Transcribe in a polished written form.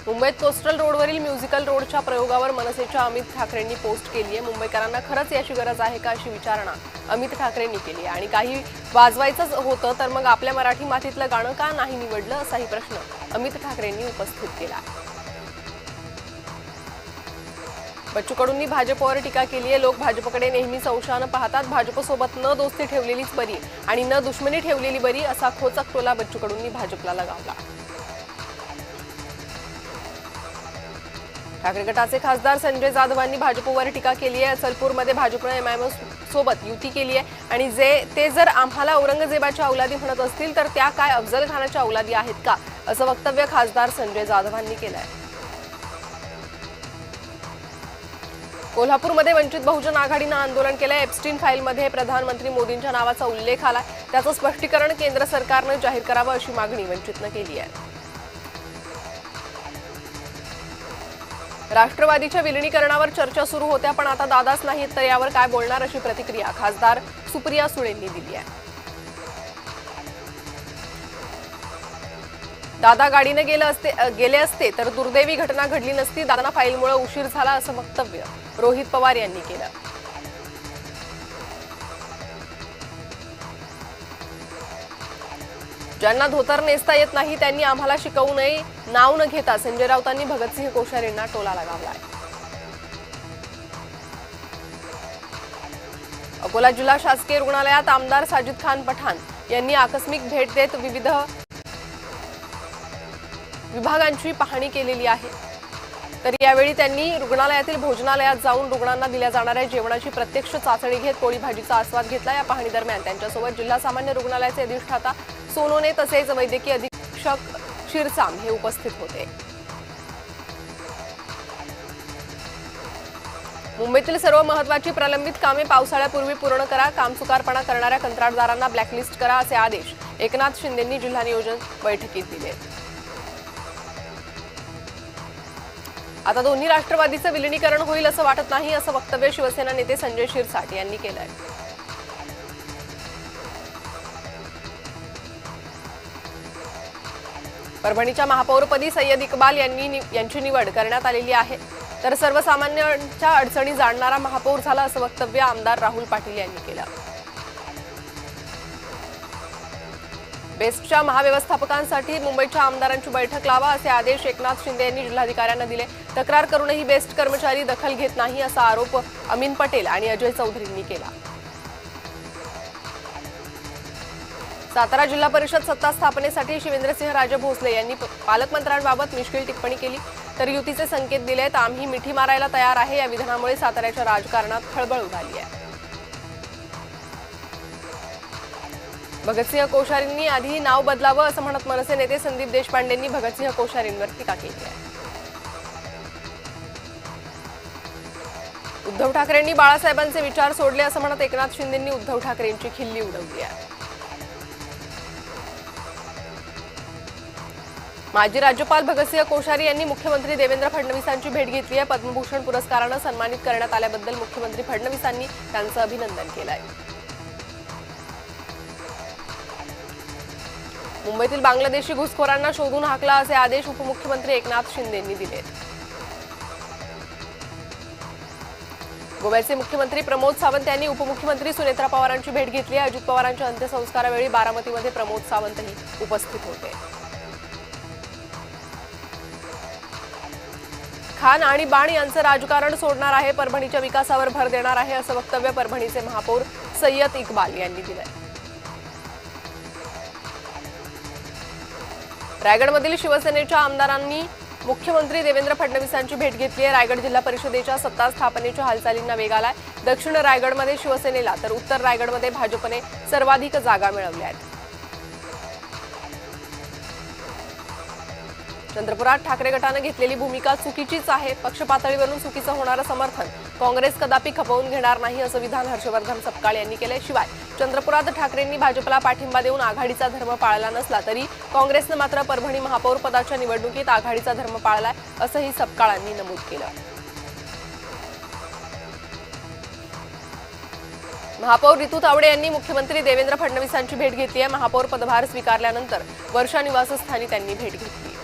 मुंबईत कोस्टल रोडवरील म्युझिकल रोडच्या प्रयोगावर मनसेच्या अमित ठाकरेंनी पोस्ट केली आहे। मुंबईकरांना खरंच याची गरज आहे का अशी विचारणा अमित ठाकरेंनी केली आहे आणि काही वाजवायचंच होतं तर मग आपल्या मराठी मातीतलं गाणं का नाही निवडलं असाही प्रश्न अमित ठाकरेंनी उपस्थित केला। बच्चू कडूंनी भाजपवर टीका केली आहे। लोक भाजपकडे नेहमी संशयाने पाहतात। भाजपसोबत न दोस्ती ठेवलेलीच बरी आणि न दुश्मनी ठेवलेली बरी असा खोचक टोला बच्चू कडूंनी भाजपला लगावला। ठाकरे गटाचे खासदार संजय जाधवांनी भाजपवर टीका केली आहे। अचलपूरमध्ये भाजपने एमआयएम सोबत युती केली आहे आणि ते जर आम्हाला औरंगजेबाच्या औलादी म्हणत असतील तर त्या काय अफजल खानाच्या औलादी आहेत का असं वक्तव्य खासदार संजय जाधवांनी केलं आहे। कोल्हापूरमध्ये वंचित बहुजन आघाडीनं आंदोलन केलं। एप्स्टीन फाईलमध्ये प्रधानमंत्री मोदींच्या नावाचा उल्लेख आला, त्याचं स्पष्टीकरण केंद्र सरकारनं जाहीर करावं अशी मागणी वंचितनं केली आहे। राष्ट्रवादीच्या विलिनीकरणावर चर्चा सुरू होत्या पण आता दादाच नाहीत तर यावर काय बोलणार अशी प्रतिक्रिया खासदार सुप्रिया सुळेंनी दिली आहे। दादा गाडीने गेले असते तर दुर्दैवी घटना घडली नसती। दादांना फाईलमुळे उशीर झाला असं वक्तव्य रोहित पवार यांनी केलं। ज्यांना धोतर नेसता येत नाही त्यांनी आम्हाला शिकवू नये नाव न घेता संजय राऊतांनी भगतसिंह कोश्यारींना टोला लगावलाय। अकोला जिल्हा शासकीय रुग्णालयात आमदार साजिद खान पठाण यांनी आकस्मिक भेट देत विविध विभागांची पाहणी केलेली आहे। तर यावेळी त्यांनी रुग्णालयातील भोजनालयात जाऊन रुग्णांना दिल्या जाणाऱ्या जेवणाची प्रत्यक्ष चाचणी घेत पोळी भाजीचा आस्वाद घेतला। या पाहणी दरम्यान त्यांच्यासोबत जिल्हा सामान्य रुग्णालयाचे अधिष्ठाता सोनोने तसेच वैद्यकीय अधीक्षक शिरसाम हे उपस्थित होते। मुंबईतील सर्व महत्त्वाची प्रलंबित कामे पावसाळ्यापूर्वी पूर्ण करा। कामचुकारपणा करणाऱ्या कंत्राटदारांना ब्लॅकलिस्ट करा असे आदेश एकनाथ शिंदेंनी जिल्हा नियोजन बैठकीत दिले। आता दोन्ही राष्ट्रवादीचं विलिनीकरण होईल असं वाटत नाही असं वक्तव्य शिवसेना नेते संजय शिरसाट यांनी केलंय। परभणीच्या महापौरपदी सय्यद इक्बाल यांची निवड करण्यात आलेली आहे। तर सर्वसामान्यांच्या अडचणी जाणणारा महापौर झाला असं वक्तव्य आमदार राहुल पाटील यांनी केलं। बेस्टच्या महाव्यवस्थापकांसाठी मुंबईच्या आमदारांची बैठक लावा असे आदेश एकनाथ शिंदे यांनी जिल्हाधिकाऱ्यांना दिले। तक्रार करूनही बेस्ट कर्मचारी दखल घेत नाही असा आरोप अमीन पटेल आणि अजय चौधरींनी केला। सातारा जिल्हा परिषद सत्ता स्थापनेसाठी शिवेंद्रसिंह राजे भोसले यांनी पालकमंत्र्यांबाबत मिश्किल टिप्पणी केली। तर युतीचे संकेत दिलेत। आम्ही मिठी मारायला तयार आहे या विधानामुळे साताऱ्याच्या राजकारणात खळबळ उडाली आहे। भगतसिंह कोश्यारींनी आधी नाव बदलावं असं म्हणत मनसे नेते संदीप देशपांडेंनी भगतसिंह कोश्यारींवर टीका केली आहे। उद्धव ठाकरेंनी बाळासाहेबांचे विचार सोडले असं म्हणत एकनाथ शिंदेंनी उद्धव ठाकरेंची खिल्ली उडवली आहे। माजी राज्यपाल भगतसिंह कोश्यारी यांनी मुख्यमंत्री देवेंद्र फडणवीसांची भेट घेतली आहे। पद्मभूषण पुरस्कारानं सन्मानित करण्यात आल्याबद्दल मुख्यमंत्री फडणवीसांनी त्यांचं अभिनंदन केलं आहे। मुंबईतील बांगलादेशी घुसखोरांना शोधून हाकला असे आदेश उपमुख्यमंत्री एकनाथ शिंदेंनी दिले। गोव्याचे मुख्यमंत्री प्रमोद सावंत यांनी उपमुख्यमंत्री सुनेत्रा पवारांची भेट घेतली आहे। अजित पवारांच्या अंत्यसंस्कारावेळी बारामतीमध्ये प्रमोद सावंतही उपस्थित होते। खान आणि बाण यांचं राजकारण सोडणार आहे, परभणीच्या विकासावर भर देणार आहे असं वक्तव्य परभणीचे महापौर सय्यद इक्बाल यांनी दिलंय। रायगडमधील शिवसेनेच्या आमदारांनी मुख्यमंत्री देवेंद्र फडणवीसांची भेट घेतली आहे। रायगड जिल्हा परिषदेच्या सत्ता स्थापनेच्या हालचालींना वेग आलाय। दक्षिण रायगडमध्ये शिवसेनेला तर उत्तर रायगडमध्ये भाजपने सर्वाधिक जागा मिळवल्या आहेत। चंद्रपुरात ठाकरे गटाने घेतलेली भूमिका चुकीचीच आहे। पक्ष पातळीवरून चुकीचं होणारं समर्थन काँग्रेस कदापि खपवून घेणार नाही असं विधान हर्षवर्धन सपकाळ यांनी केलंय। शिवाय चंद्रपुरात ठाकरेंनी भाजपला पाठिंबा देऊन आघाडीचा धर्म पाळला नसला तरी काँग्रेसनं मात्र परभणी महापौर पदाच्या निवडणुकीत आघाडीचा धर्म पाळलाय असंही सपकाळांनी नमूद केलं। महापौर रितू तावडे यांनी मुख्यमंत्री देवेंद्र फडणवीसांची भेट घेतली आहे। महापौर पदभार स्वीकारल्यानंतर वर्षा निवासस्थानी त्यांनी भेट घेतली।